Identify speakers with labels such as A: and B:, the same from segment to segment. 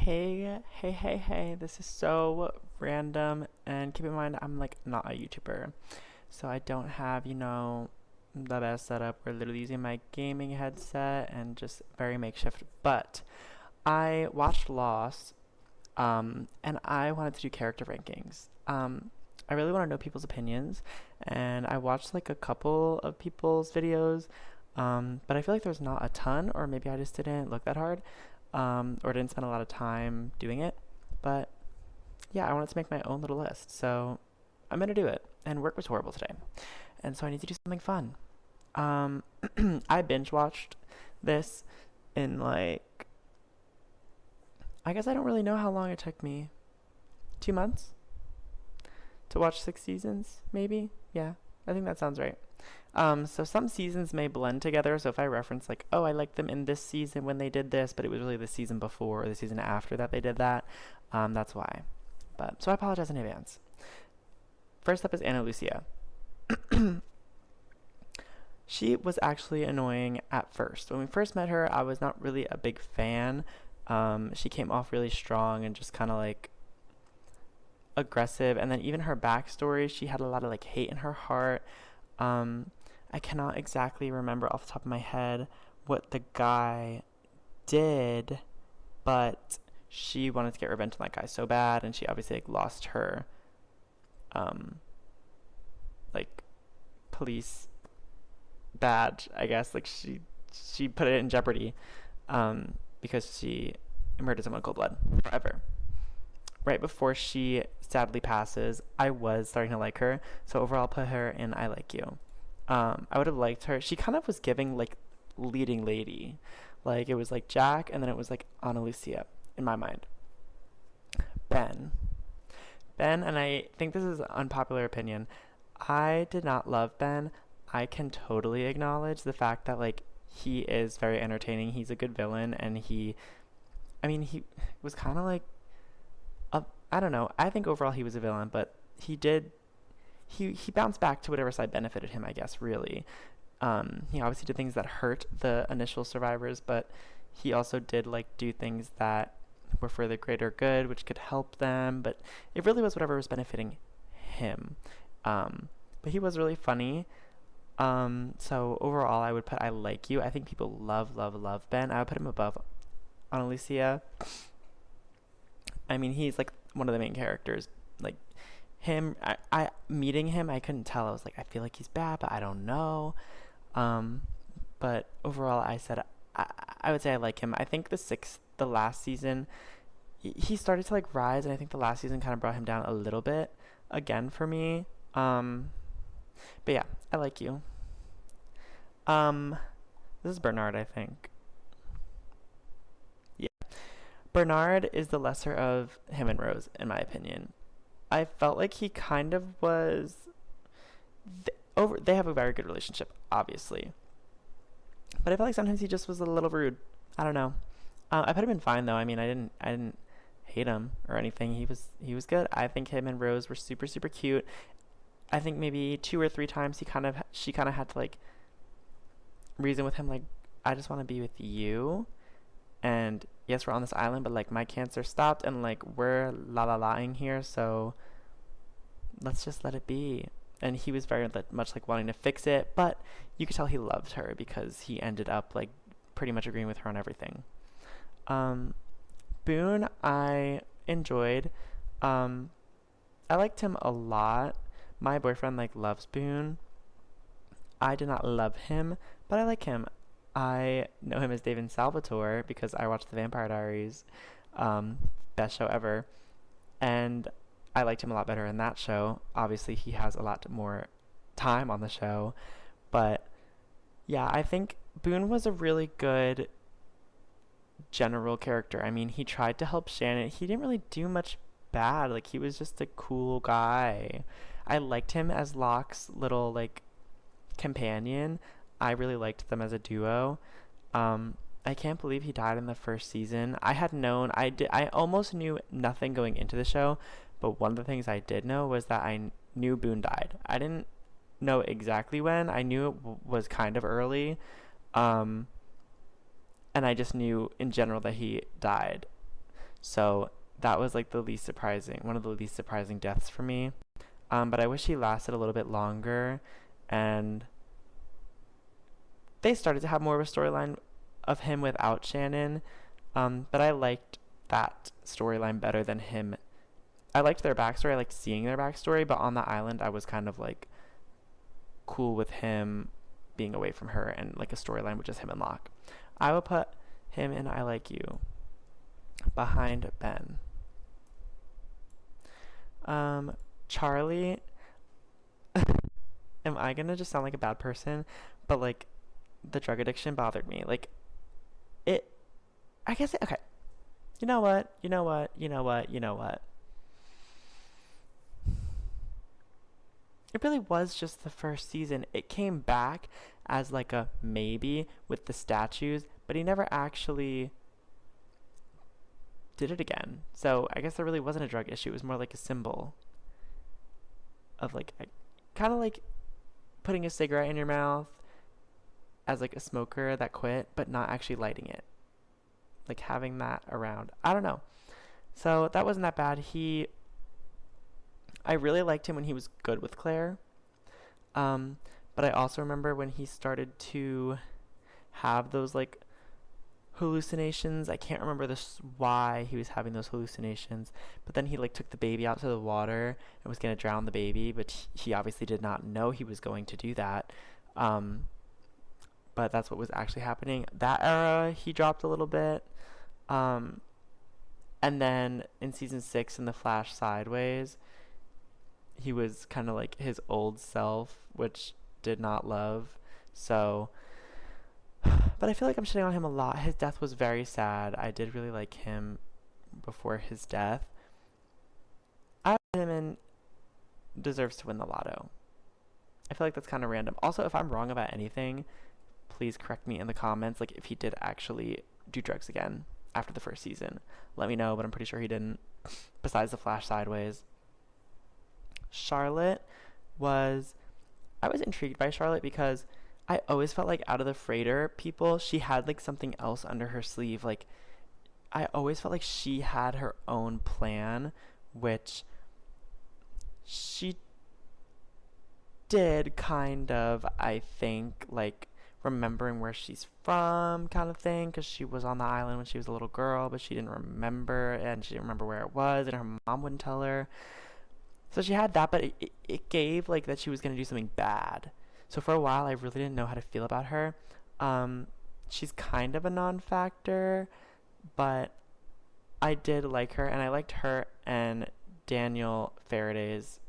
A: Hey, this is so random. And keep in mind, I'm like not a YouTuber. So I don't have, the best setup. We're literally using my gaming headset and just very makeshift. But I watched Lost, and I wanted to do character rankings. I really want to know people's opinions. And I watched like a couple of people's videos. But I feel like there's not a ton, or maybe I just didn't look that hard, or didn't spend a lot of time doing it. But yeah, I wanted to make my own little list. So I'm going to do it. And work was horrible today. And so I need to do something fun. Um, I binge watched this in like, I guess I don't really know how long it took me. 2 months to watch 6 seasons, maybe? Yeah, I think that sounds right. So some seasons may blend together. So if I reference like, oh, I liked them in this season when they did this, but it was really the season before or the season after that they did that, that's why. But so I apologize in advance. First up is Anna Lucia. She was actually annoying at first. When we first met her, I was not really a big fan. She came off really strong and just kind of like aggressive, and then even her backstory, she had a lot of like hate in her heart. Um, I cannot exactly remember off the top of my head what the guy did, but she wanted to get revenge on that guy so bad, and she obviously like lost her um like police badge, I guess. Like she put it in jeopardy because she murdered someone in cold blood forever. Right before she sadly passes, I was starting to like her. So overall, I'll put her in I like you. I would have liked her. She kind of was giving like leading lady. Like it was like Jack, and then it was like Ana Lucia in my mind. Ben. Ben, and I think this is an unpopular opinion. I did not love Ben. I can totally acknowledge the fact that like he is very entertaining. He's a good villain, and I mean, he was kind of like I don't know. I think overall he was a villain, but he did he bounced back to whatever side benefited him, I guess, really. He obviously did things that hurt the initial survivors, but he also did like do things that were for the greater good, which could help them. But it really was whatever was benefiting him. But he was really funny. So overall, I would put I like you. I think people love Ben. I would put him above Ana Lucia. I mean, he's like one of the main characters. Like him, I meeting him, I couldn't tell. I was like, I feel like he's bad, but I don't know. Um, but overall, I, I would say I like him. I think the last season, he started to like rise, and I think the last season kind of brought him down a little bit again for me. Um, but yeah, I like you. Um, this is Bernard, I think. Yeah, Bernard is the lesser of him and Rose, in my opinion. I felt like he kind of was over. They have a very good relationship, obviously, but I felt like sometimes he just was a little rude. I don't know. I put him in fine though. I mean, I didn't hate him or anything. He was good. I think him and Rose were super cute. I think maybe 2 or 3 times she kind of had to like reason with him like, I just want to be with you, and yes, we're on this island, but like my cancer stopped, and like we're la-la-laing here, so let's just let it be. And he was very much like wanting to fix it, but you could tell he loved her because he ended up like pretty much agreeing with her on everything. Um, Boone, I enjoyed. Um, I liked him a lot. My boyfriend like loves Boone. I did not love him, but I like him. I know him as David Salvatore because I watched The Vampire Diaries, um, best show ever, and I liked him a lot better in that show. Obviously, he has a lot more time on the show, but yeah, I think Boone was a really good general character. I mean, he tried to help Shannon. He didn't really do much bad. Like he was just a cool guy. I liked him as Locke's little like companion. I really liked them as a duo. I can't believe he died in the first season. I almost knew nothing going into the show, but one of the things I did know was that knew Boone died. I didn't know exactly when. I knew it was kind of early. Um, and I just knew in general that he died. So that was like one of the least surprising deaths for me. But I wish he lasted a little bit longer, and they started to have more of a storyline of him without Shannon. But I liked that storyline better than him. I liked their backstory. I liked seeing their backstory, but on the island, I was kind of like cool with him being away from her and like a storyline with just him and Locke. I would put him in I Like You behind Ben. Charlie, am I gonna just sound like a bad person? But like the drug addiction bothered me. Like it, I guess, okay. You know what? You know what? You know what? You know what? It really was just the first season. It came back as like a maybe with the statues, but he never actually did it again. So I guess there really wasn't a drug issue. It was more like a symbol of like, kind of like putting a cigarette in your mouth as like a smoker that quit, but not actually lighting it. Like having that around. I don't know. So that wasn't that bad. I really liked him when he was good with Claire. But I also remember when he started to have those like hallucinations. I can't remember why he was having those hallucinations, but then he like took the baby out to the water and was gonna drown the baby, but he obviously did not know he was going to do that. But that's what was actually happening. That era, he dropped a little bit. And then in season 6 in the Flash Sideways, he was kind of like his old self, which did not love. So, but I feel like I'm shitting on him a lot. His death was very sad. I did really like him before his death. I put him in deserves to win the lotto. I feel like that's kind of random. Also, if I'm wrong about anything, please correct me in the comments. Like if he did actually do drugs again after the first season, let me know, but I'm pretty sure he didn't, besides the Flash Sideways. Charlotte I was intrigued by Charlotte because I always felt like out of the freighter people, she had like something else under her sleeve. Like I always felt like she had her own plan, which she did kind of, I think, like remembering where she's from kind of thing, because she was on the island when she was a little girl, but she didn't remember, and she didn't remember where it was, and her mom wouldn't tell her. So she had that, but it gave like that she was going to do something bad. So for a while, I really didn't know how to feel about her. She's kind of a non-factor, but I did like her, and I liked her and Daniel Faraday's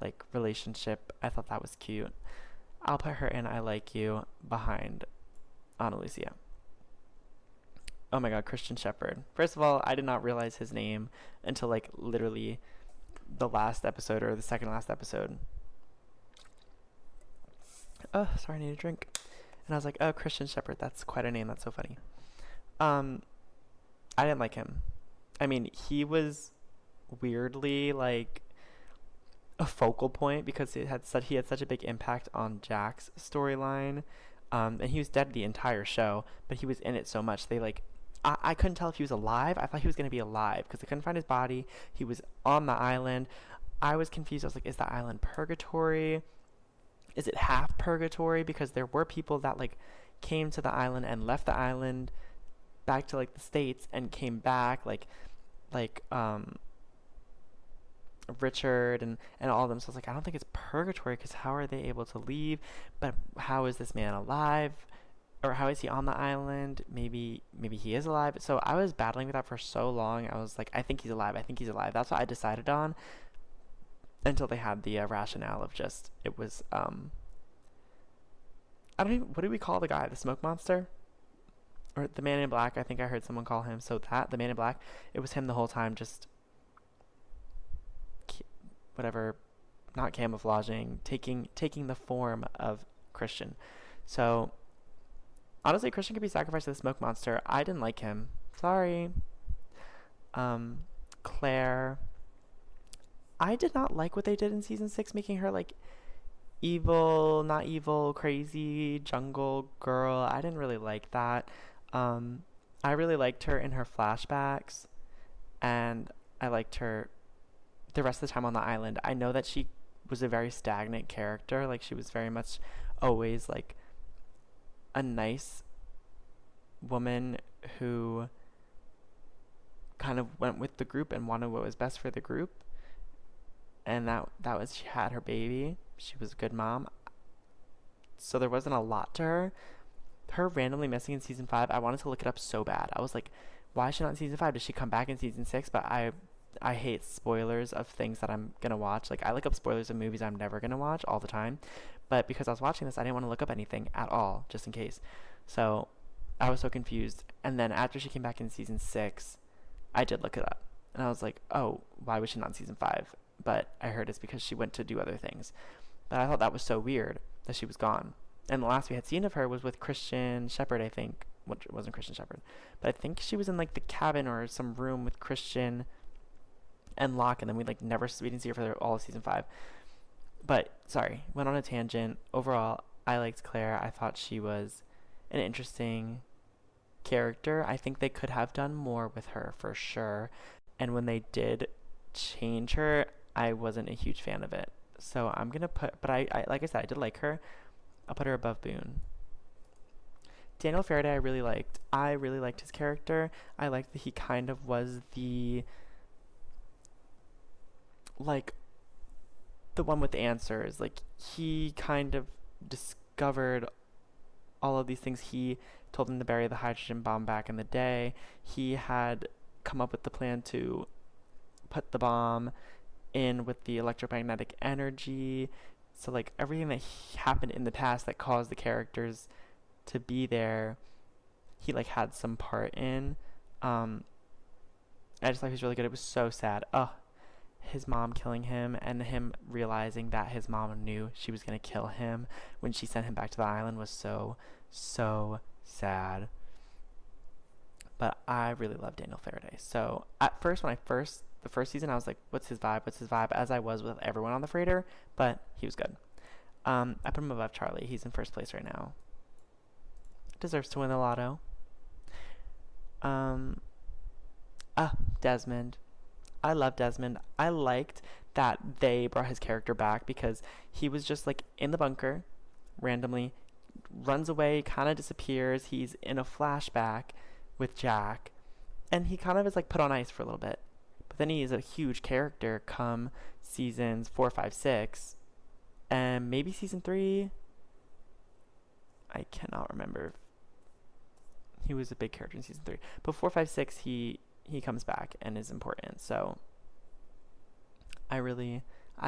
A: like relationship. I thought that was cute. I'll put her in I Like You behind Ana Lucia. Oh my god, Christian Shepherd. First of all, I did not realize his name until like literally the last episode or the second last episode. Oh, sorry, I need a drink. And I was like, oh, Christian Shepherd, that's quite a name. That's so funny. I didn't like him. I mean, he was weirdly like a focal point because he had such a big impact on Jack's storyline. And he was dead the entire show, but he was in it so much. They like, I couldn't tell if he was alive. I thought he was going to be alive because they couldn't find his body. He was on the island. I was confused. I was like, is the island purgatory? Is it half purgatory? Because there were people that like came to the island and left the island back to like the States and came back like Richard and all of them. So I was like, I don't think it's purgatory because how are they able to leave? But how is this man alive? Or how is he on the island? Maybe he is alive. So I was battling with that for so long. I was like, I think he's alive. I think he's alive. That's what I decided on until they had the rationale of just, it was, I don't even, what do we call the guy? The smoke monster? Or the man in black, I think I heard someone call him. So the man in black, it was him the whole time, just whatever, not camouflaging, taking the form of Christian. So honestly, Christian could be sacrificed to the smoke monster. I didn't like him. Sorry. Claire, I did not like what they did in season 6, making her like evil, not evil, crazy jungle girl. I didn't really like that. I really liked her in her flashbacks, and I liked her the rest of the time on the island. I know that she was a very stagnant character. Like, she was very much always like a nice woman who kind of went with the group and wanted what was best for the group. And that was, she had her baby. She was a good mom. So there wasn't a lot to her. Her randomly missing in season 5, I wanted to look it up so bad. I was like, why is she not in season 5? Does she come back in season 6? But I hate spoilers of things that I'm gonna watch. Like, I look up spoilers of movies I'm never gonna watch all the time. But because I was watching this, I didn't want to look up anything at all, just in case. So I was so confused. And then after she came back in season 6, I did look it up. And I was like, oh, why was she not in season 5? But I heard it's because she went to do other things. But I thought that was so weird that she was gone. And the last we had seen of her was with Christian Shepherd, I think. Which wasn't Christian Shepherd. But I think she was in like the cabin or some room with Christian and Locke, and then we didn't see her for all of season 5. But sorry, went on a tangent. Overall, I liked Claire. I thought she was an interesting character. I think they could have done more with her for sure. And when they did change her, I wasn't a huge fan of it. So I'm gonna put, but I like I said, I did like her. I'll put her above Boone. Daniel Faraday, I really liked. I really liked his character. I liked that he kind of was the like the one with the answers. Like, he kind of discovered all of these things. He told them to bury the hydrogen bomb back in the day. He had come up with the plan to put the bomb in with the electromagnetic energy. So like everything that happened in the past that caused the characters to be there, he like had some part in. I just thought he was really good. It was so sad. His mom killing him, and him realizing that his mom knew she was gonna kill him when she sent him back to the island was so sad. But I really love Daniel Faraday. So at first, the first season, I was like, what's his vibe? What's his vibe? As I was with everyone on the freighter, but he was good. I put him above Charlie. He's in first place right now. Deserves to win the lotto. Desmond. I love Desmond. I liked that they brought his character back because he was just like in the bunker, randomly, runs away, kind of disappears. He's in a flashback with Jack, and he kind of is like put on ice for a little bit. But then he is a huge character come seasons 4, 5, 6, and maybe season 3. I cannot remember. He was a big character in season 3, but 4, 5, 6, he comes back and is important. So I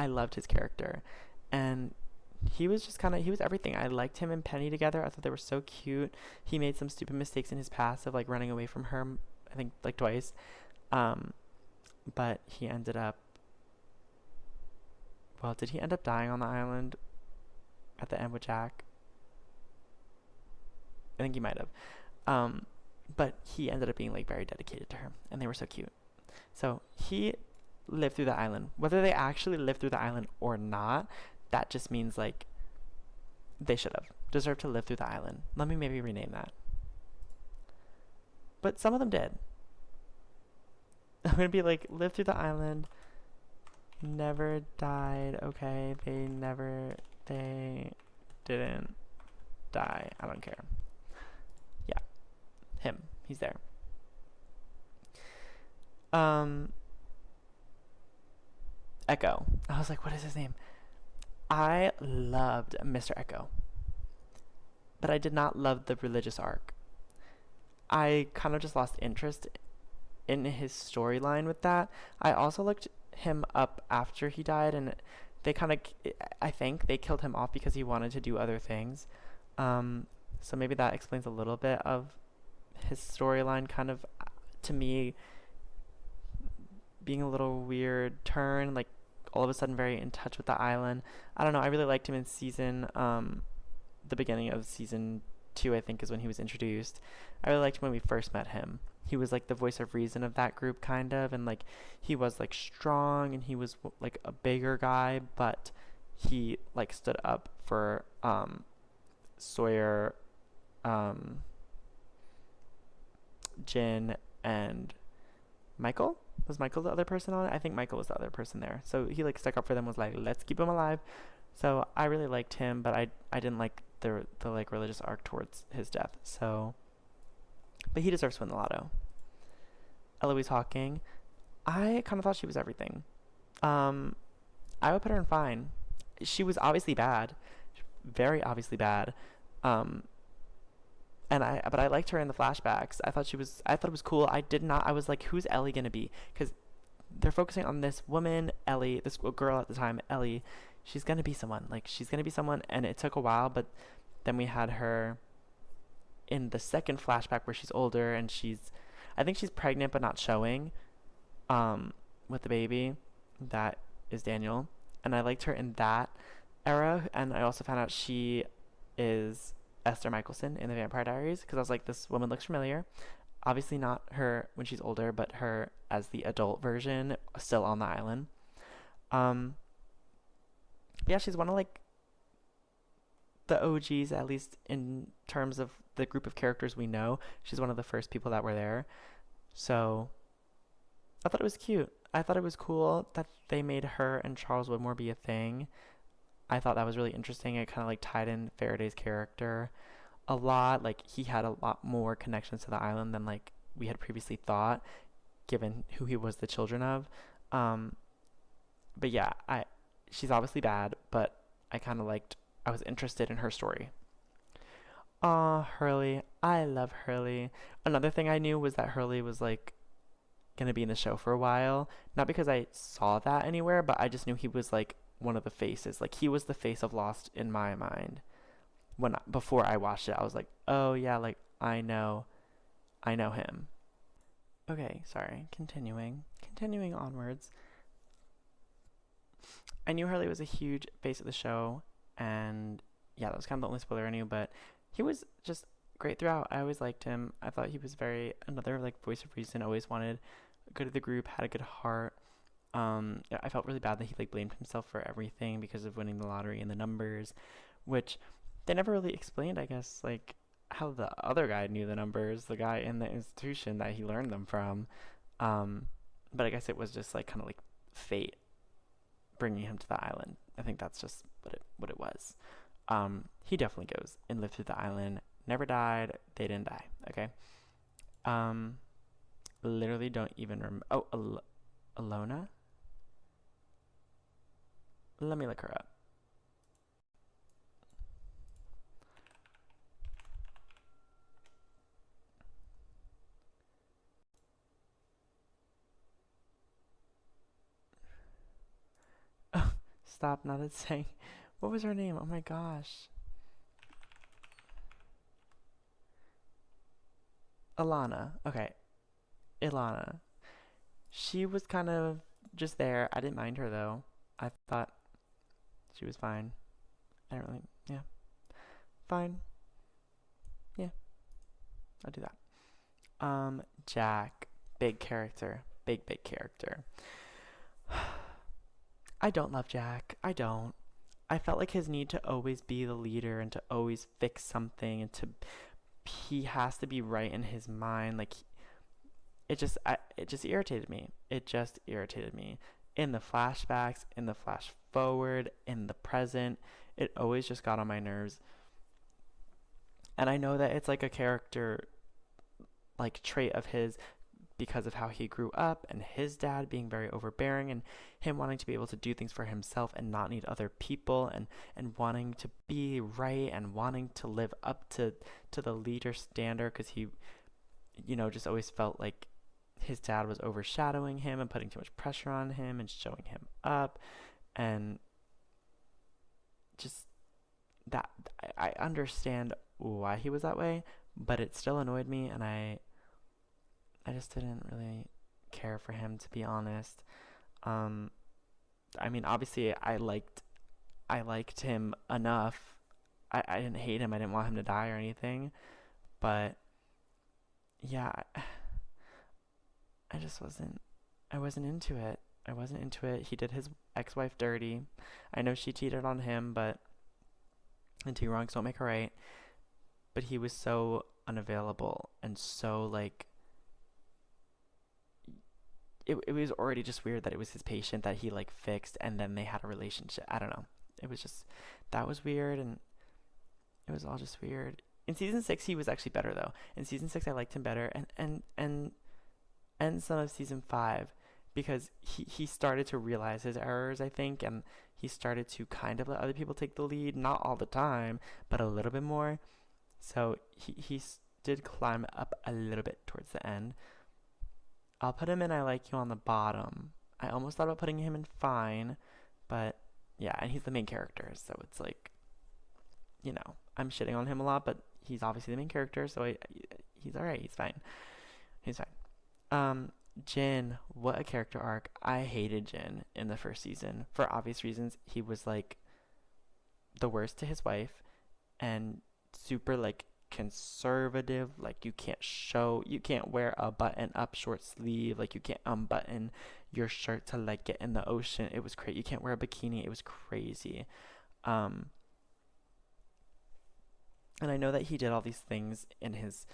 A: loved his character, and he was just he was everything. I liked him and Penny together. I thought they were so cute. He made some stupid mistakes in his past of like running away from her, I think like twice. But he ended up, well, did he end up dying on the island at the end with Jack? I think he might have. But he ended up being like very dedicated to her, and they were so cute. So he lived through the island. Whether they actually lived through the island or not, that just means like they should have deserved to live through the island. Let me maybe rename that. But some of them did. I'm gonna be like, live through the island, never died. Okay, they didn't die. I don't care. Yeah, him. He's there. Echo. I was like, what is his name? I loved Mr. Echo, but I did not love the religious arc. I kind of just lost interest in his storyline with that. I also looked him up after he died, and I think they killed him off because he wanted to do other things. So maybe that explains a little bit of his storyline, kind of, to me, being a little weird turn, like all of a sudden very in touch with the island. I don't know. I really liked him in the beginning of season 2, I think, is when he was introduced. I really liked him when we first met him. He was like the voice of reason of that group, kind of, and like he was like strong, and he was like a bigger guy, but he like stood up for Sawyer, Jin, and Michael. Was Michael the other person on it? I think Michael was the other person there. So he like stuck up for them, was like, let's keep him alive. So I really liked him, but I didn't like the like religious arc towards his death. So, but he deserves to win the lotto. Eloise Hawking, I kind of thought she was everything. Um, I would put her in fine. She was obviously bad, very obviously bad. Um, but I liked her in the flashbacks. I thought it was cool. I did not. I was like, who's Ellie gonna be? Because they're focusing on this woman, Ellie, this girl at the time, Ellie. She's gonna be someone. Like she's gonna be someone, and it took a while, but then we had her in the second flashback where she's older and I think she's pregnant but not showing, with the baby. That is Daniel, and I liked her in that era. And I also found out she is Esther Michelson in the Vampire Diaries because I was like, this woman looks familiar. Obviously not her when she's older, but her as the adult version, still on the island. Um, yeah, she's one of like the OGs, at least in terms of the group of characters we know. She's one of the first people that were there. So I thought it was cute. I thought it was cool that they made her and Charles Widmore be a thing. I thought that was really interesting. It kind of like tied in Faraday's character a lot. Like he had a lot more connections to the island than like we had previously thought, given who he was the children of. Um, but yeah, I she's obviously bad, but I kind of liked. I was interested in her story. Aw, Hurley. I love Hurley. Another thing I knew was that Hurley was like gonna be in the show for a while. Not because I saw that anywhere, but I just knew he was like one of the faces. Like he was the face of Lost in my mind. Before I watched it, I was like, oh yeah, like I know him. Okay, sorry. Continuing onwards. I knew Hurley was a huge face of the show, and yeah, that was kind of the only spoiler I knew. But he was just great throughout. I always liked him. I thought he was very another like voice of reason. Always wanted good of the group, had a good heart. Yeah, I felt really bad that he like blamed himself for everything because of winning the lottery and the numbers, which they never really explained. I guess like how the other guy knew the numbers, the guy in the institution that he learned them from. Um, but I guess it was just like kind of like fate bringing him to the island. I think that's just what it was. He definitely goes and lived through the island. Never died. They didn't die. Okay. Um, literally don't even remember. Oh, Alona. Let me look her up. Oh, stop! Not it's saying. What was her name? Oh my gosh. Alana. Okay, Ilana. She was kind of just there. I didn't mind her though. I thought she was fine. I don't really. Yeah, fine. Yeah, I'll do that. Jack. Big character. Big character. I don't love Jack. I don't. I felt like his need to always be the leader and to always fix something and to he has to be right in his mind. Like it just irritated me. It just irritated me. In the flashbacks, in the flash forward, in the present, it always just got on my nerves. And I know that it's like a character like trait of his because of how he grew up and his dad being very overbearing and him wanting to be able to do things for himself and not need other people and wanting to be right and wanting to live up to the leader standard because he just always felt like his dad was overshadowing him and putting too much pressure on him and showing him up and just that I understand why he was that way, but it still annoyed me and I just didn't really care for him, to be honest. Um, I mean, obviously, I liked him enough. I didn't hate him. I didn't want him to die or anything. But yeah, I just wasn't. I wasn't into it. I wasn't into it. He did his ex-wife dirty. I know she cheated on him, but and two wrongs don't make a right. But he was so unavailable and so like it was already just weird that it was his patient that he like fixed and then they had a relationship. I don't know. It was just that was weird, and it was all just weird. In season 6 he was actually better though. In season 6 I liked him better, and some of season 5, because he started to realize his errors, I think, and he started to kind of let other people take the lead, not all the time, but a little bit more. So did climb up a little bit towards the end. I'll put him in I Like You on the bottom. I almost thought about putting him in Fine, but yeah, and he's the main character, so it's like, I'm shitting on him a lot, but he's obviously the main character, so he's alright, he's fine. He's fine. Jin, what a character arc. I hated Jin in the first season for obvious reasons. He was like the worst to his wife and super like conservative. Like you can't wear a button up short sleeve. Like you can't unbutton your shirt to like get in the ocean. It was crazy. You can't wear a bikini. It was crazy. And I know that he did all these things in his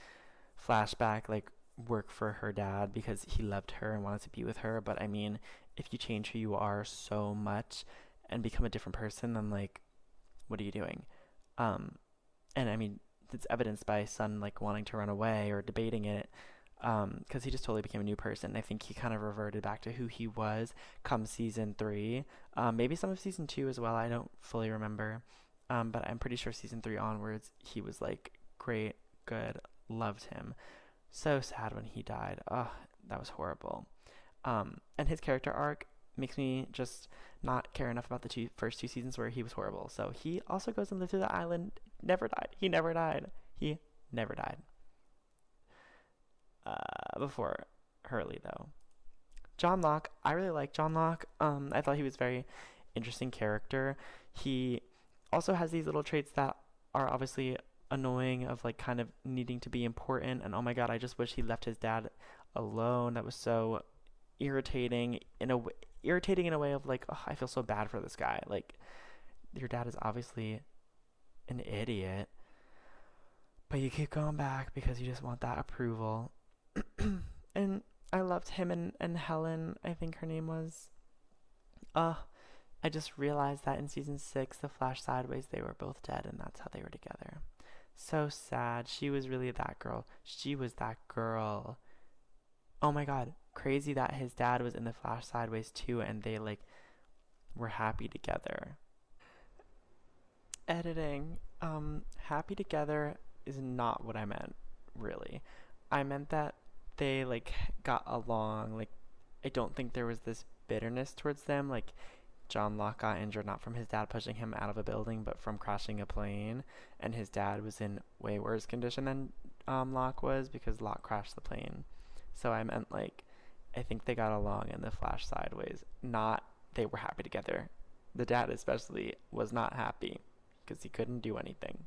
A: flashback, like work for her dad because he loved her and wanted to be with her. But I mean, if you change who you are so much and become a different person, then like, what are you doing? And I mean, it's evidenced by Sun like wanting to run away or debating it, because he just totally became a new person. I think he kind of reverted back to who he was come season 3, maybe some of season 2 as well. I don't fully remember, but I'm pretty sure season 3 onwards he was like great, good, loved him. So sad when he died. Ugh, that was horrible. And his character arc makes me just not care enough about the first two seasons where he was horrible. So he also goes and lives through the island. Never died. He never died. He never died. Before Hurley, though. John Locke. I really like John Locke. I thought he was a very interesting character. He also has these little traits that are obviously annoying, of like kind of needing to be important, and oh my god, I just wish he left his dad alone. That was so irritating in a way of like, oh, I feel so bad for this guy. Like, your dad is obviously an idiot, but you keep going back because you just want that approval. And I loved him and Helen, I think her name was. I just realized that in season 6, the Flash Sideways, they were both dead, and that's how they were together. So sad. She was really that girl. She was that girl. Oh my god. Crazy that his dad was in the Flash Sideways too, and they like were happy together. Editing. Happy together is not what I meant, really. I meant that they like got along. Like, I don't think there was this bitterness towards them. Like, John Locke got injured not from his dad pushing him out of a building, but from crashing a plane. And his dad was in way worse condition than Locke was, because Locke crashed the plane. So I meant like, I think they got along in the Flash Sideways. Not they were happy together. The dad especially was not happy because he couldn't do anything.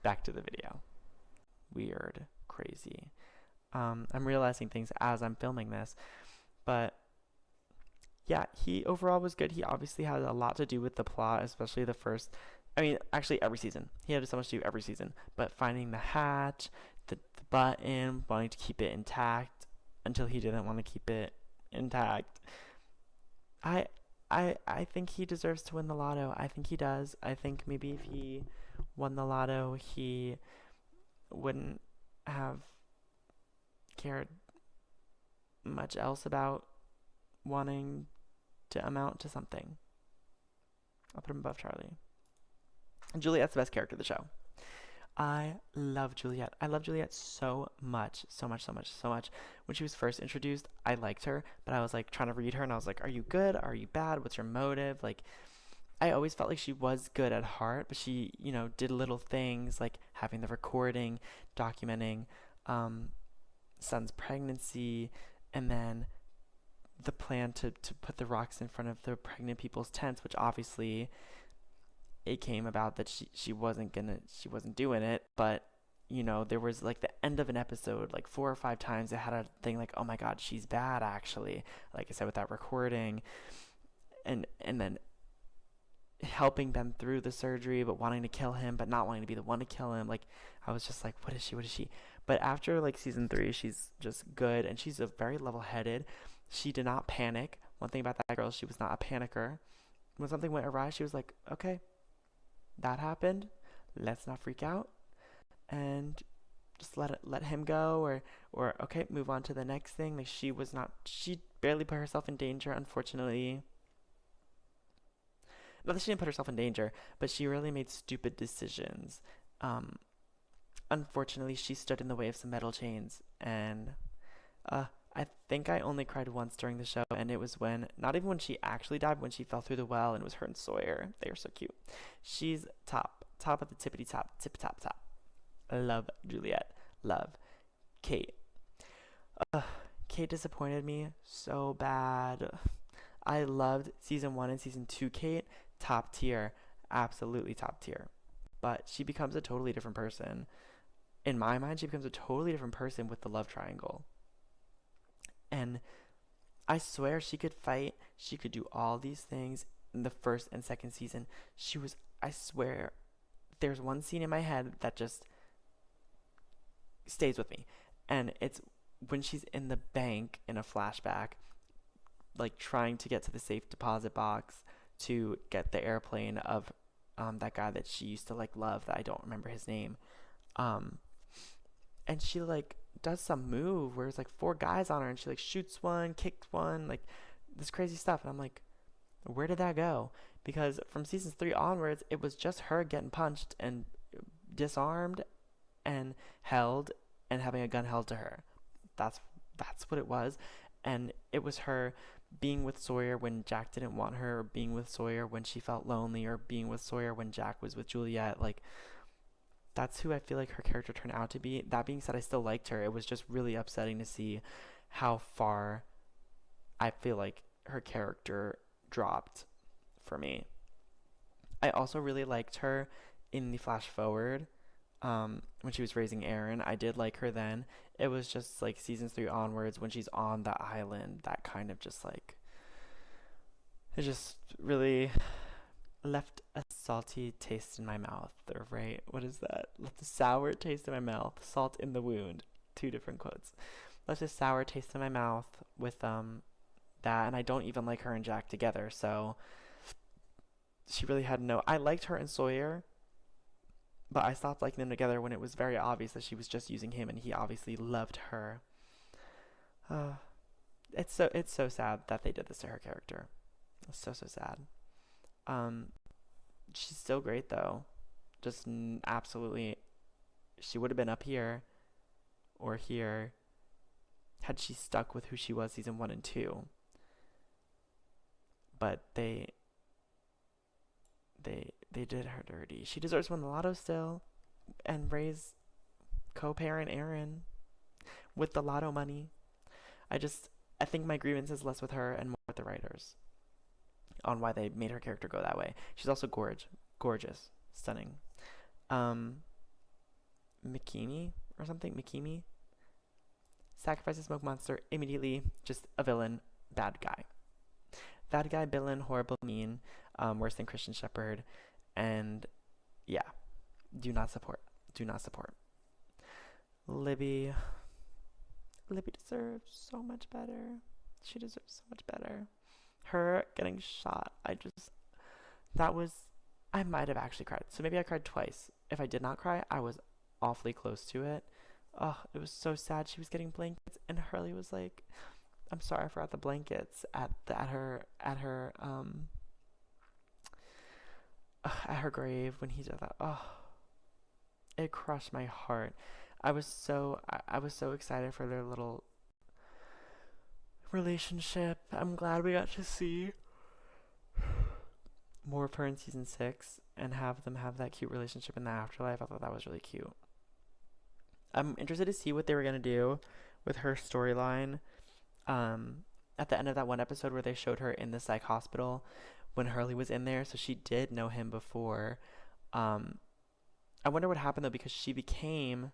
A: Back to the video. Weird. Crazy. I'm realizing things as I'm filming this. But yeah, he overall was good. He obviously had a lot to do with the plot, especially the first. I mean, actually, every season. He had so much to do every season. But finding the hatch, the button, wanting to keep it intact until he didn't want to keep it intact. I think he deserves to win the lotto. I think he does. I think maybe if he won the lotto, he wouldn't have cared much else about wanting to amount to something. I'll put him above Charlie. And Juliet's the best character of the show. I love Juliet. I love Juliet so much. So much, so much, so much. When she was first introduced, I liked her, but I was like trying to read her and I was like, are you good? Are you bad? What's your motive? Like, I always felt like she was good at heart, but she, did little things like having the recording, documenting Sun's pregnancy, and then the plan to put the rocks in front of the pregnant people's tents, which obviously it came about that she wasn't doing it, but there was like the end of an episode like 4 or 5 times it had a thing like, oh my god, she's bad, actually, like I said, with that recording, and then helping them through the surgery but wanting to kill him but not wanting to be the one to kill him. Like, I was just like, what is she? But after like season three, she's just good and she's a very level-headed. She did not panic. One thing about that girl, she was not a panicker. When something went awry, she was like, okay, that happened. Let's not freak out and just let him go, or okay, move on to the next thing. Like she barely put herself in danger, unfortunately. Not that she didn't put herself in danger, but she really made stupid decisions. Um, Unfortunately, she stood in the way of some metal chains, and I think I only cried once during the show, and it was when, not even when she actually died, when she fell through the well, and it was her and Sawyer. They are so cute. She's top of the tippity top, tip top top. I love Juliet. Love Kate. Uh, Kate disappointed me so bad. I loved season one and season two Kate. Top tier. Absolutely top tier. But she becomes a totally different person. In my mind, she becomes a totally different person with the love triangle. And I swear she could fight. She could do all these things in the first and second season. I swear, there's one scene in my head that just stays with me. And it's when she's in the bank in a flashback, like trying to get to the safe deposit box to get the airplane of that guy that she used to like love, that I don't remember his name. Um, and she like does some move where it's like four guys on her and she like shoots one, kicks one, like this crazy stuff. And I'm like, where did that go? Because from seasons three onwards, it was just her getting punched and disarmed and held and having a gun held to her. That's that's what it was. And it was her being with Sawyer when Jack didn't want her, or being with Sawyer when she felt lonely, or being with Sawyer when Jack was with Juliet. Like, that's who I feel like her character turned out to be. That being said, I still liked her. It was just really upsetting to see how far I feel like her character dropped for me. I also really liked her in the flash forward, when she was raising Aaron. I did like her then. It was just like seasons three onwards when she's on the island, that kind of just like, it just really left a salty taste in my mouth. Or right, what is that? Left a sour taste in my mouth. Salt in the wound. Two different quotes. Left a sour taste in my mouth with that, and I don't even like her and Jack together. So she really had no. I liked her and Sawyer, but I stopped liking them together when it was very obvious that she was just using him, and he obviously loved her. Uh, it's so sad that they did this to her character. It's so sad. Um, she's still great though. Just absolutely, she would have been up here or here had she stuck with who she was season one and two. But they did her dirty. She deserves to win the lotto still and raise co-parent Aaron with the lotto money. I just I think my grievance is less with her and more with the writers on why they made her character go that way. She's also gorgeous, stunning. Um, Mikimi or something. Mikimi sacrifices smoke monster immediately. Just a villain, bad guy. Bad guy, villain, horrible, mean, worse than Christian Shepherd, and yeah, do not support. Do not support. Libby. Libby deserves so much better. She deserves so much better. Her getting shot, that was, I might have actually cried. So maybe I cried twice. If I did not cry, I was awfully close to it. Oh, it was so sad. She was getting blankets, and Hurley was like, "I'm sorry, I forgot the blankets at her grave when he did that." Oh, it crushed my heart. I was so excited for their little relationship. I'm glad we got to see more of her in season six and have them have that cute relationship in the afterlife. I thought that was really cute. I'm interested to see what they were gonna do with her storyline. At the end of that one episode where they showed her in the psych hospital when Hurley was in there, so she did know him before. Um, I wonder what happened though, because she became,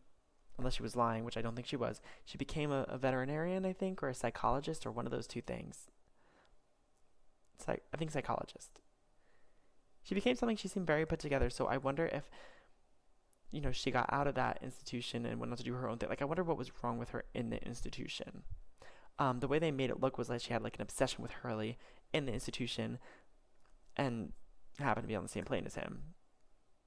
A: unless she was lying, which I don't think she was, she became a veterinarian, I think, or a psychologist, or one of those two things. I think psychologist. She became something. She seemed very put together. So I wonder if she got out of that institution and went on to do her own thing. Like, I wonder what was wrong with her in the institution. The way they made it look was like she had like an obsession with Hurley in the institution and happened to be on the same plane as him,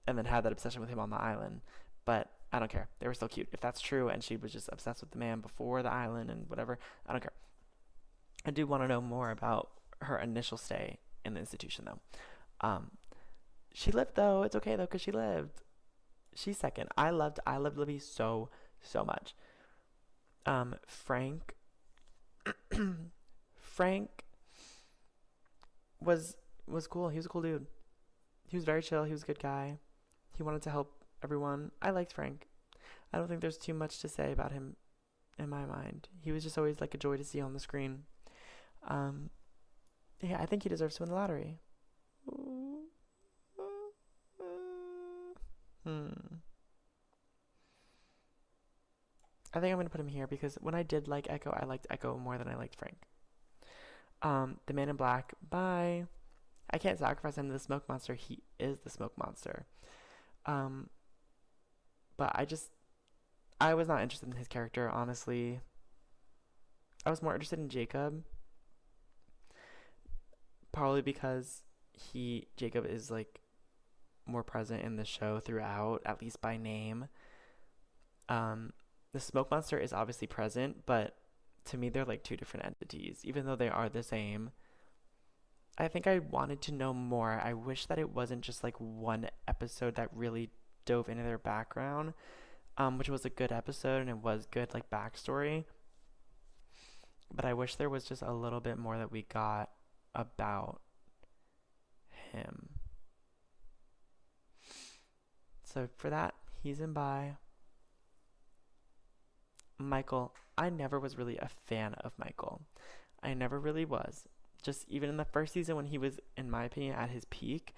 A: and then had that obsession with him on the island. But I don't care. They were still cute. If that's true, and she was just obsessed with the man before the island and whatever, I don't care. I do want to know more about her initial stay in the institution, though. Um, she lived though. It's okay though, because she lived. She's second. I loved Libby so much. Frank. Frank was cool. He was a cool dude. He was very chill. He was a good guy. He wanted to help everyone. I liked Frank. I don't think there's too much to say about him in my mind. He was just always like a joy to see on the screen. Um, yeah, I think he deserves to win the lottery. Hmm. I think I'm gonna put him here because when I did like Echo, I liked Echo more than I liked Frank. The Man in Black. Bye. I can't sacrifice him to the smoke monster. He is the smoke monster. Um, but I was not interested in his character, honestly. I was more interested in Jacob, probably because Jacob is like more present in the show throughout, at least by name. Um, the smoke monster is obviously present, but to me they're like two different entities, even though they are the same. I think I wanted to know more. I wish that it wasn't just like one episode that really dove into their background, which was a good episode and it was good like backstory. But I wish there was just a little bit more that we got about him. So for that, he's in bye. Michael, I never was really a fan of Michael. I never really was. Just even in the first season when he was, in my opinion, at his peak,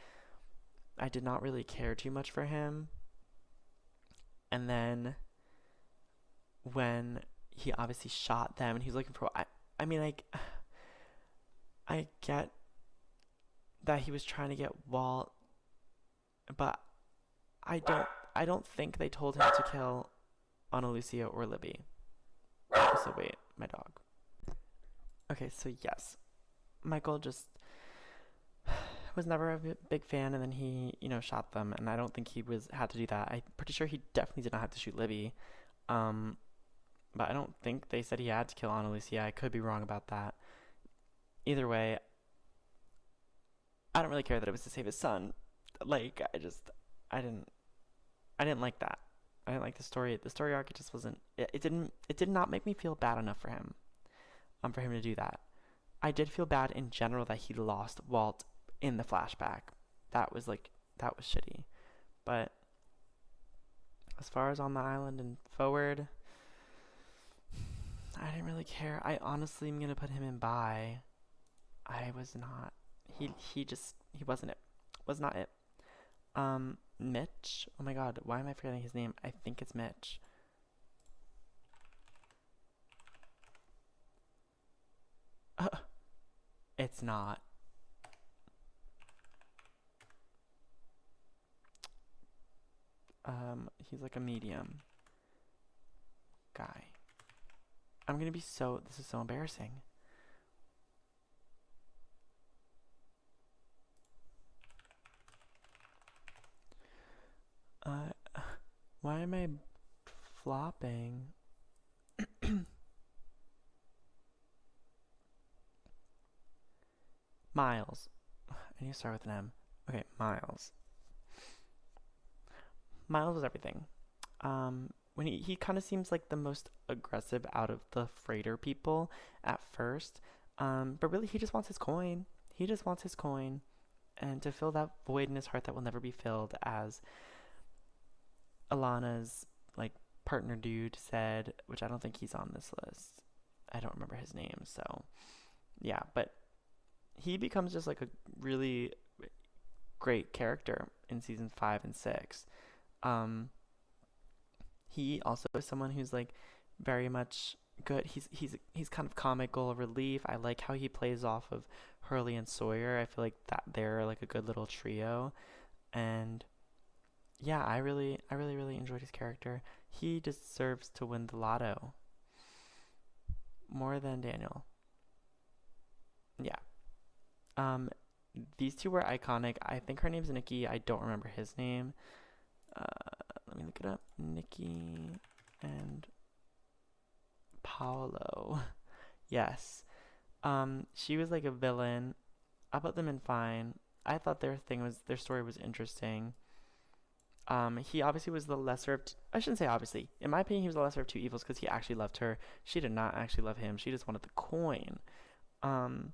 A: I did not really care too much for him. And then when he obviously shot them and he was looking for, I mean, like, I get that he was trying to get Walt, but I don't think they told him to kill Ana Lucia or Libby. So wait, my dog. Okay, so yes, Michael just was never a big fan, and then he, shot them, and I don't think he had to do that. I'm pretty sure he definitely did not have to shoot Libby, um, but I don't think they said he had to kill Ana Lucia. I could be wrong about that. Either way, I don't really care that it was to save his son. Like, I didn't, I didn't like that. I didn't like the story. The story arc, it just wasn't. It did not make me feel bad enough for him. For him to do that. I did feel bad in general that he lost Walt in the flashback. That was shitty. But as far as on the island and forward, I didn't really care. I honestly am gonna put him in bye. I was not. He wasn't it. Was not it. Mitch. Oh my god, why am I forgetting his name? I think it's Mitch. It's not. He's like a medium guy. I'm gonna be this is so embarrassing. Uh, why am I flopping? Miles. I need to start with an M. Okay, Miles. Miles was everything. When he kind of seems like the most aggressive out of the freighter people at first. But really he just wants his coin. He just wants his coin. And to fill that void in his heart that will never be filled, as Alana's like partner dude said, which I don't think he's on this list. I don't remember his name, so yeah, but he becomes just like a really great character in season 5 and 6. He also is someone who's like very much good. He's kind of comical relief. I like how he plays off of Hurley and Sawyer. I feel like that they're like a good little trio, and yeah, I really enjoyed his character. He deserves to win the lotto more than Daniel. Yeah. Um, these two were iconic. I think her name's Nikki. I don't remember his name. Uh, Let me look it up. Nikki and Paolo. Yes. She was like a villain. I put them in fine. I thought their story was interesting. He obviously was the lesser of. I shouldn't say obviously. In my opinion, he was the lesser of two evils because he actually loved her. She did not actually love him. She just wanted the coin. Um,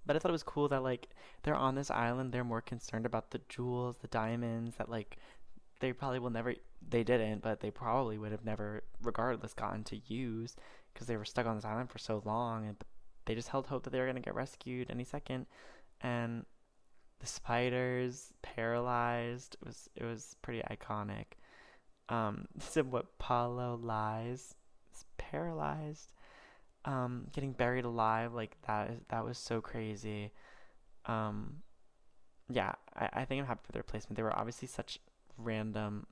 A: but I thought it was cool that like they're on this island. They're more concerned about the jewels, the diamonds that like they probably will never. They didn't, but they probably would have never, regardless, gotten to use because they were stuck on this island for so long, and they just held hope that they were gonna get rescued any second. And the spiders paralyzed. It was pretty iconic. So what Paulo lies is paralyzed. Getting buried alive like that was so crazy. Um, yeah, I think I'm happy with their placement. They were obviously such random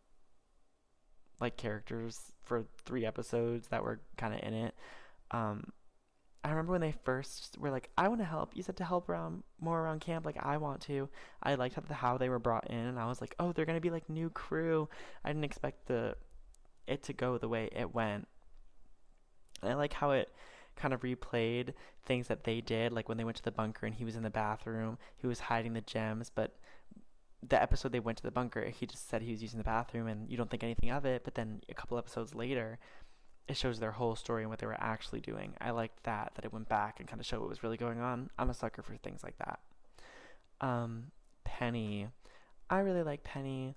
A: like characters for 3 episodes that were kind of in it. Um, I remember when they first were like, "I want to help." You said to help around more around camp, like I want to. I liked how they were brought in, and I was like, "Oh, they're gonna be like new crew." I didn't expect the it to go the way it went. And I like how it kind of replayed things that they did, like when they went to the bunker and he was in the bathroom, he was hiding the gems, but the episode they went to the bunker, he just said he was using the bathroom and you don't think anything of it, but then a couple episodes later, it shows their whole story and what they were actually doing. I liked that it went back and kind of showed what was really going on. I'm a sucker for things like that. Penny. I really like Penny.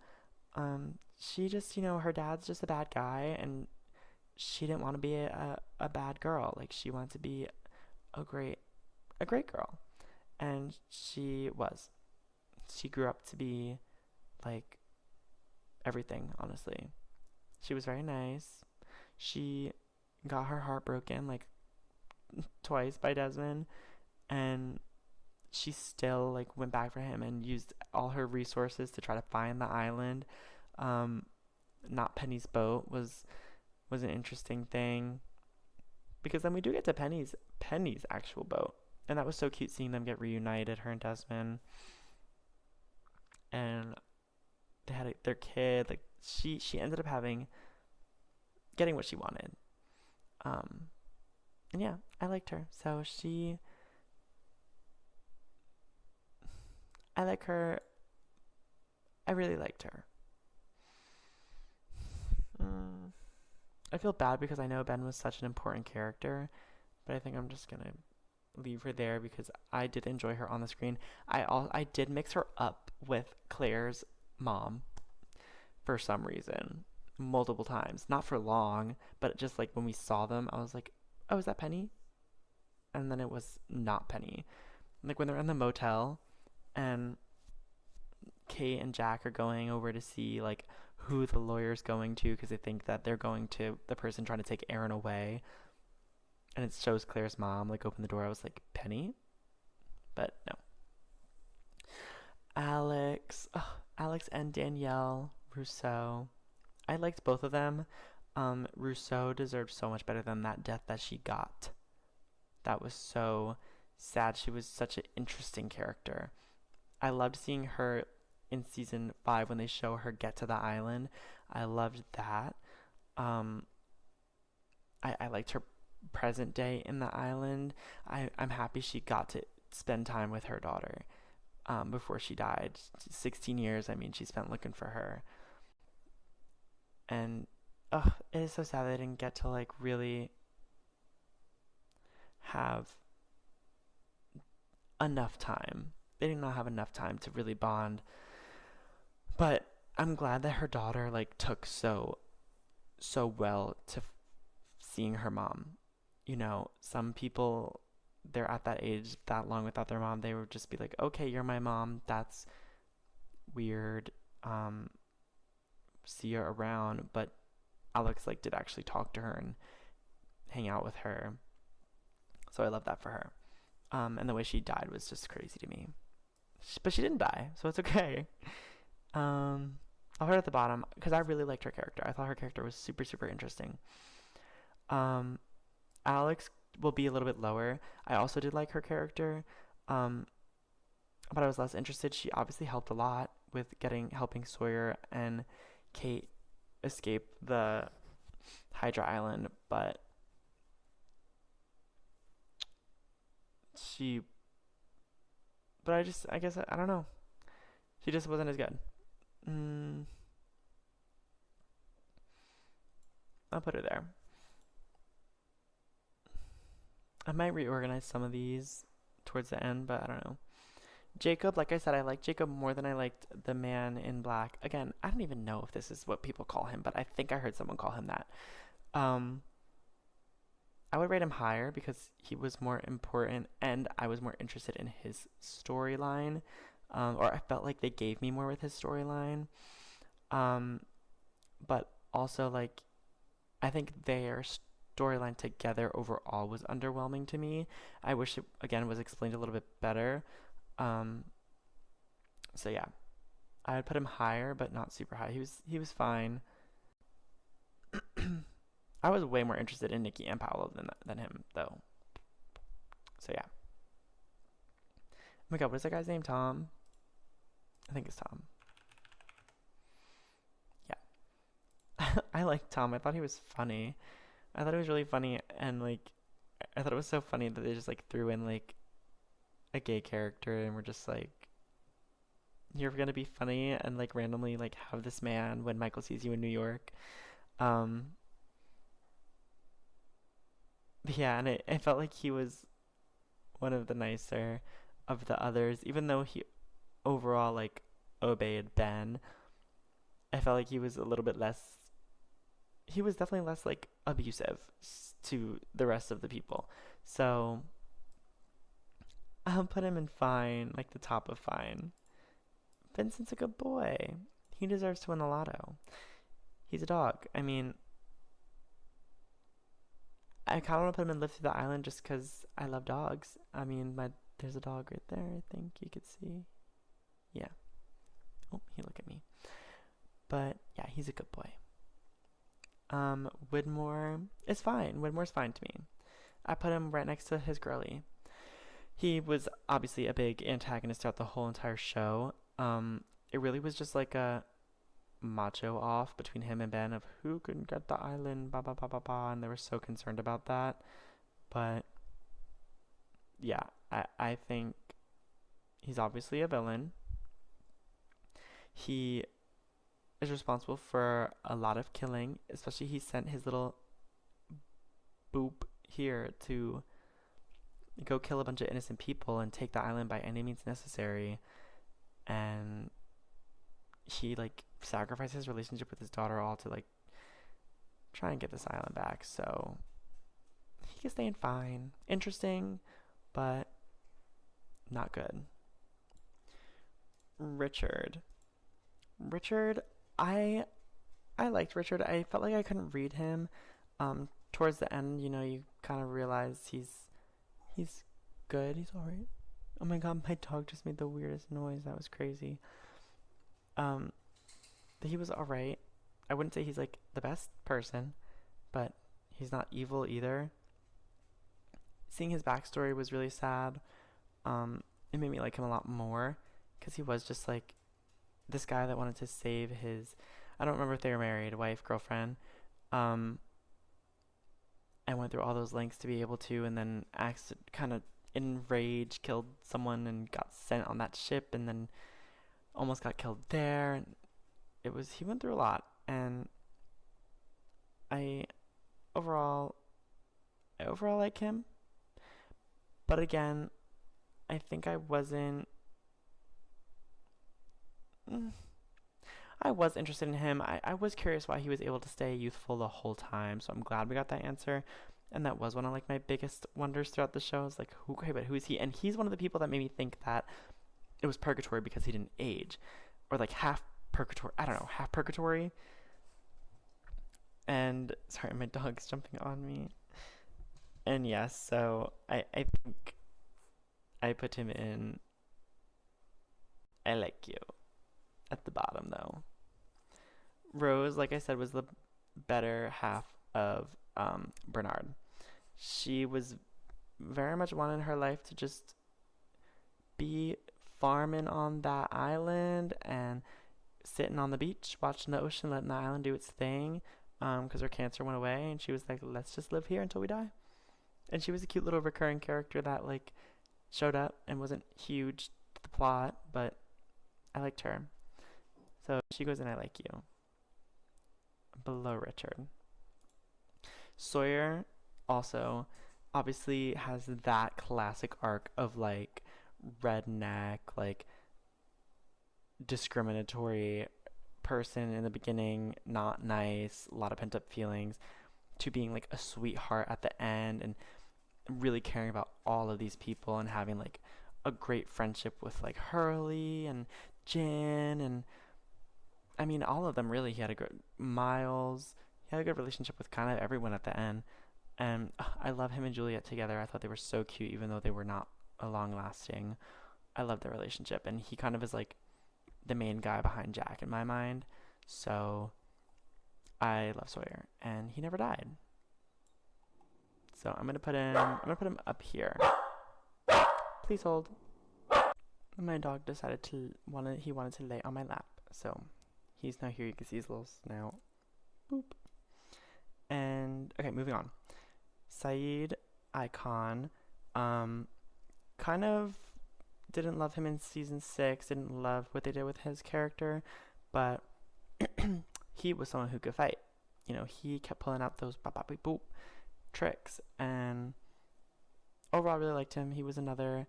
A: She just, her dad's just a bad guy and she didn't want to be a bad girl. Like she wanted to be a great a great girl. And she was. She grew up to be like everything, honestly. She was very nice. She got her heart broken like twice by Desmond, and she still like went back for him and used all her resources to try to find the island. Um, Not Penny's boat was an interesting thing because then we do get to Penny's actual boat, and that was so cute seeing them get reunited, her and Desmond, and they had their kid. Like she ended up getting what she wanted. Um, and yeah, I liked her. So I like her. I really liked her. Mm, I feel bad because I know Ben was such an important character, but I think I'm just gonna leave her there because I did enjoy her on the screen. I did mix her up with Claire's mom for some reason multiple times. Not for long, but just like when we saw them, I was like, "Oh, is that Penny?" And then it was not Penny. Like when they're in the motel and Kate and Jack are going over to see like who the lawyer's going to because they think that they're going to the person trying to take Aaron away, and it shows Claire's mom like open the door. I was like, Penny, but no. Alex and Danielle Rousseau. I liked both of them. Rousseau deserved so much better than that death that she got. That was so sad. She was such an interesting character. I loved seeing her in season 5 when they show her get to the island. I loved that. Um, I liked her present day in the island. I'm happy she got to spend time with her daughter before she died. 16 years, I mean, she spent looking for her. And it is so sad that I didn't get to like really have enough time. They did not have enough time to really bond. But I'm glad that her daughter like took so well to seeing her mom. Some people they're at that age that long without their mom, they would just be like, "Okay, you're my mom. That's weird. Um, See you around." But Alex like did actually talk to her and hang out with her. So I love that for her. And the way she died was just crazy to me. But she didn't die, so it's okay. Um, I'll put her at the bottom because I really liked her character. I thought her character was super, super interesting. Um, Alex will be a little bit lower. I also did like her character, um, but I was less interested. She obviously helped a lot with helping Sawyer and Kate escape the Hydra Island, but she, I guess, I don't know. She just wasn't as good. Mm, I'll put her there. I might reorganize some of these towards the end, but I don't know. Jacob, like I said, I liked Jacob more than I liked the man in black. Again, I don't even know if this is what people call him, but I think I heard someone call him that. Um, I would rate him higher because he was more important and I was more interested in his storyline. Or I felt like they gave me more with his storyline. Um, but also, like, I think their storyline together overall was underwhelming to me. I wish it, again, was explained a little bit better. Um, so yeah, I would put him higher, but not super high. He was fine. I was way more interested in Nikki and Paolo than him though. So yeah. Oh my god, what is that guy's name? Tom? I think it's Tom. Yeah. I like Tom. I thought he was funny. I thought it was really funny and like I thought it was so funny that they just like threw in like a gay character and were just like you're gonna be funny and like randomly like have this man when Michael sees you in New York. Um yeah, and it felt like he was one of the nicer of the others, even though he overall like obeyed Ben. I felt like he was a little bit less. He was definitely less like abusive to the rest of the people. So I'll put him in fine, like the top of fine. Vincent's a good boy. He deserves to win the lotto. He's a dog. I mean, I kind of want to put him in Live Through the Island just because I love dogs. I mean, there's a dog right there. I think you could see. Yeah. Oh, he looked at me. But yeah, he's a good boy. Widmore is fine. Widmore's fine to me. I put him right next to his girly. He was obviously a big antagonist throughout the whole entire show. It really was just like a macho off between him and Ben of who can get the island, ba ba ba ba ba, and they were so concerned about that. But yeah, I think he's obviously a villain. He is responsible for a lot of killing, especially he sent his little boop here to go kill a bunch of innocent people and take the island by any means necessary. And he like sacrificed his relationship with his daughter all to like try and get this island back. So he can stay in fine. Interesting, but not good. Richard. Richard, I liked Richard. I felt like I couldn't read him. Towards the end, you kind of realize he's good. He's alright. Oh my god, my dog just made the weirdest noise. That was crazy. Um, he was alright. I wouldn't say he's like the best person, but he's not evil either. Seeing his backstory was really sad. It made me like him a lot more because he was just like this guy that wanted to save his. I don't remember if they were married, wife, girlfriend. And went through all those lengths to be able to, and then kind of in rage killed someone and got sent on that ship, and then almost got killed there. And he went through a lot, and I overall like him. But again, I think I wasn't. I was interested in him. I was curious why he was able to stay youthful the whole time, so I'm glad we got that answer. And that was one of like my biggest wonders throughout the show. Is like, who is he? And he's one of the people that made me think that it was purgatory because he didn't age, or like half purgatory. I don't know, half purgatory. And sorry, my dog's jumping on me. And yes, so I think I put him in. I like you at the bottom though. Rose, like I said, was the better half of Bernard. She was very much wanting her life to just be farming on that island and sitting on the beach, watching the ocean, letting the island do its thing. Because her cancer went away, and she was like, "Let's just live here until we die." And she was a cute little recurring character that like showed up and wasn't huge to the plot, but I liked her. So she goes in I Like You. Below Richard. Sawyer also obviously has that classic arc of like redneck, like discriminatory person in the beginning, not nice, a lot of pent up feelings, to being like a sweetheart at the end and really caring about all of these people and having like a great friendship with like Hurley and Jen and I mean all of them really. He had a good Miles. He had a good relationship with kind of everyone at the end. And I love him and Juliet together. I thought they were so cute even though they were not a long lasting. I love their relationship and he kind of is like the main guy behind Jack in my mind. So I love Sawyer and he never died. So I'm gonna put him up here. Please hold. My dog decided he wanted to lay on my lap. So he's now here. You can see his little snout. Boop. And okay, moving on. Saeed, icon. Kind of didn't love him in season 6. Didn't love what they did with his character, but he was someone who could fight. You know, he kept pulling out those bop bop beep boop tricks, and overall, I really liked him. He was another.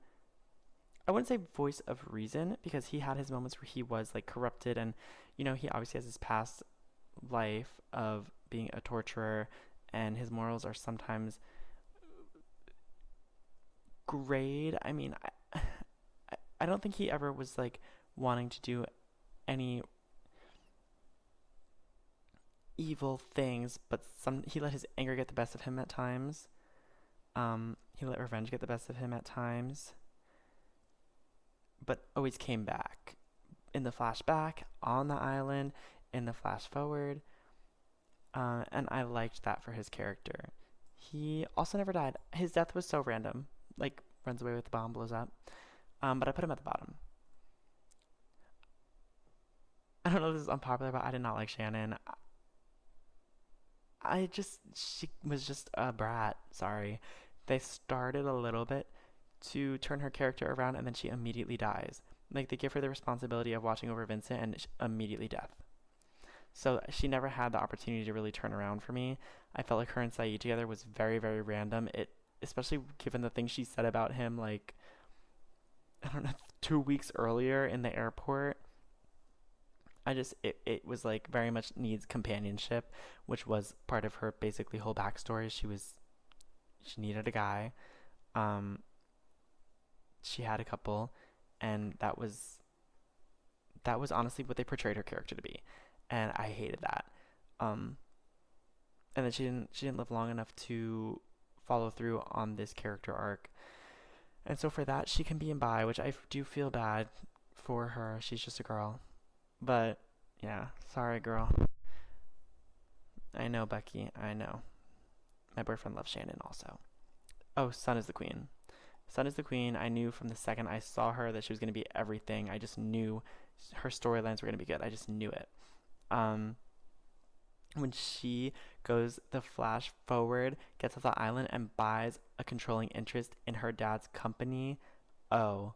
A: I wouldn't say voice of reason because he had his moments where he was like corrupted, and you know he obviously has his past life of being a torturer, and his morals are sometimes grayed. I mean, I don't think he ever was like wanting to do any evil things, but he let his anger get the best of him at times. He let revenge get the best of him at times, but always came back in the flashback, on the island, in the flash forward. And I liked that for his character. He also never died. His death was so random. Like, runs away with the bomb, blows up. But I put him at the bottom. I don't know if this is unpopular, but I did not like Shannon. She was just a brat. Sorry. They started a little bit to turn her character around, and then she immediately dies. Like, they give her the responsibility of watching over Vincent, and immediately death. So she never had the opportunity to really turn around for me. I felt like her and Saeed together was very, very random. Especially given the things she said about him, like, I don't know, 2 weeks earlier in the airport. It was like very much needs companionship, which was part of her basically whole backstory. She needed a guy. She had a couple, and that was honestly what they portrayed her character to be, and I hated that. And then she didn't live long enough to follow through on this character arc, and so for that she can be in bi, which I do feel bad for her. She's just a girl, but yeah, sorry, girl. I know, Becky. I know. My boyfriend loves Shannon also. Oh, Sun is the queen. Sun is the queen. I knew from the second I saw her that she was going to be everything. I just knew her storylines were going to be good. I just knew it. When she goes the flash forward, gets off the island, and buys a controlling interest in her dad's company, oh,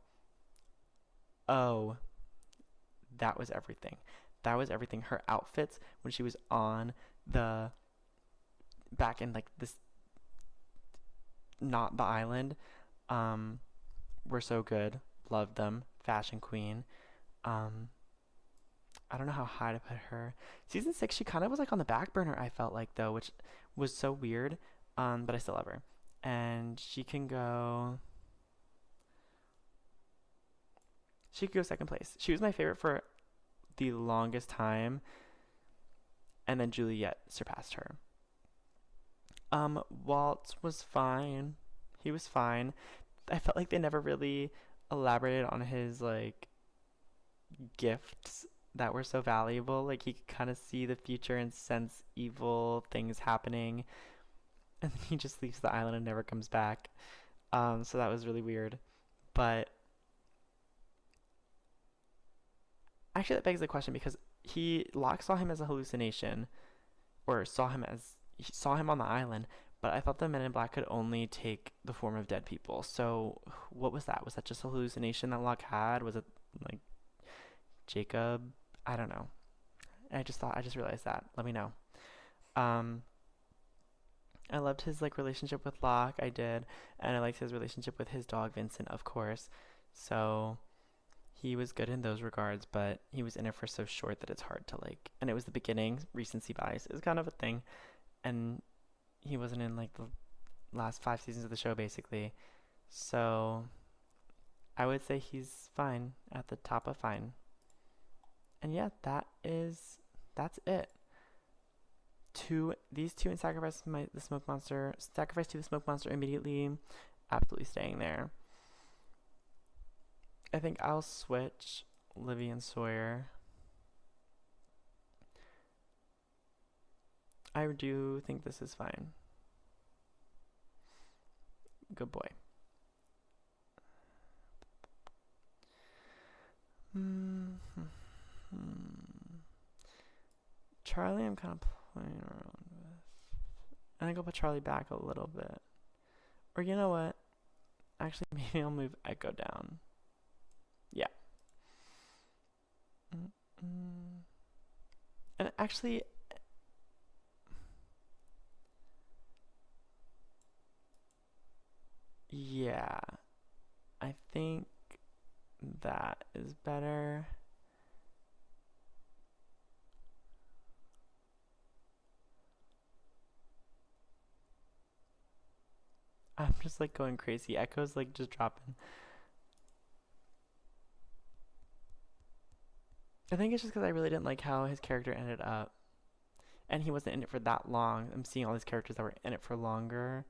A: that was everything. That was everything. Her outfits when she was on the back in like this, not the island, were so good. Loved them. Fashion queen. I don't know how high to put her. Season 6, she kind of was like on the back burner, I felt like, though, which was so weird. But I still love her. And she could go second place. She was my favorite for the longest time. And then Juliet surpassed her. Walt was fine. He was fine. I felt like they never really elaborated on his like gifts that were so valuable. Like he could kind of see the future and sense evil things happening, and then he just leaves the island and never comes back. So that was really weird. But actually, that begs the question because Locke saw him as a hallucination, or he saw him on the island. But I thought the Men in Black could only take the form of dead people. So what was that? Was that just a hallucination that Locke had? Was it like Jacob? I don't know. I just realized that. Let me know. Um, I loved his like relationship with Locke. I did, and I liked his relationship with his dog Vincent, of course. So he was good in those regards, but he was in it for so short that it's hard to like. And it was the beginning. Recency bias is kind of a thing, and he wasn't in like the last 5 seasons of the show basically. So I would say he's fine at the top of fine. And yeah, that's it. These two and the smoke monster. Sacrifice to the smoke monster immediately. Absolutely staying there. I think I'll switch Livy and Sawyer. I do think this is fine. Good boy. Charlie, I'm kind of playing around with. I think I'll put Charlie back a little bit. Or you know what? Actually, maybe I'll move Echo down. Yeah. And actually, yeah, I think that is better. I'm just like going crazy. Echo's like just dropping. I think it's just because I really didn't like how his character ended up. And he wasn't in it for that long. I'm seeing all these characters that were in it for longer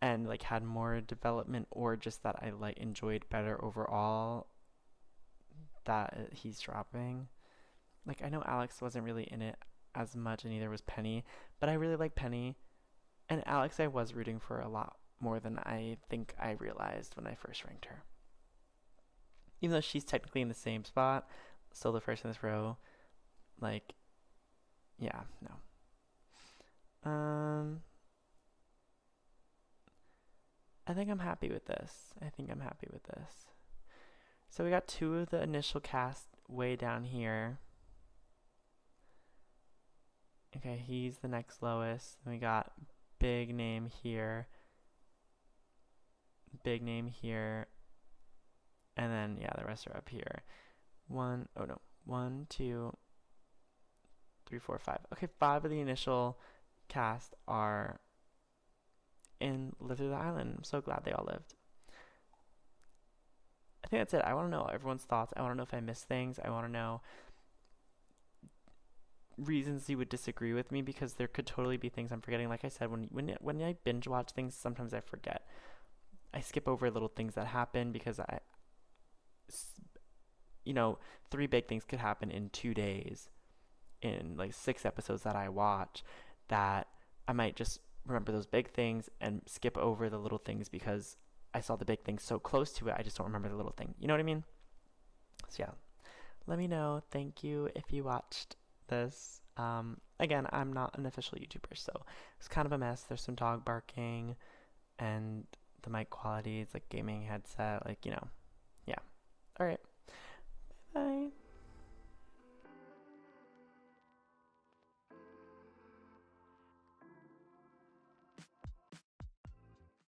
A: and like had more development, or just that I like enjoyed better overall that he's dropping. Like I know Alex wasn't really in it as much and neither was Penny, but I really like Penny, and Alex I was rooting for a lot more than I think I realized when I first ranked her. Even though she's technically in the same spot, still the first in this row, like yeah, no. I think I'm happy with this. So we got two of the initial cast way down here. Okay, he's the next lowest. Then we got big name here, and then yeah, the rest are up here. One, two, three, four, five. Okay, five of the initial cast are live through the island. I'm so glad they all lived. I think that's it. I want to know everyone's thoughts. I want to know if I missed things. I want to know reasons you would disagree with me, because there could totally be things I'm forgetting. Like I said, when I binge watch things, sometimes I forget. I skip over little things that happen because three big things could happen in 2 days in like 6 episodes that I watch, that I might just remember those big things and skip over the little things because I saw the big thing so close to it. I just don't remember the little thing. You know what I mean? So yeah, let me know. Thank you if you watched this. Again, I'm not an official YouTuber, so it's kind of a mess. There's some dog barking and the mic quality. It's like gaming headset, like, yeah. All right.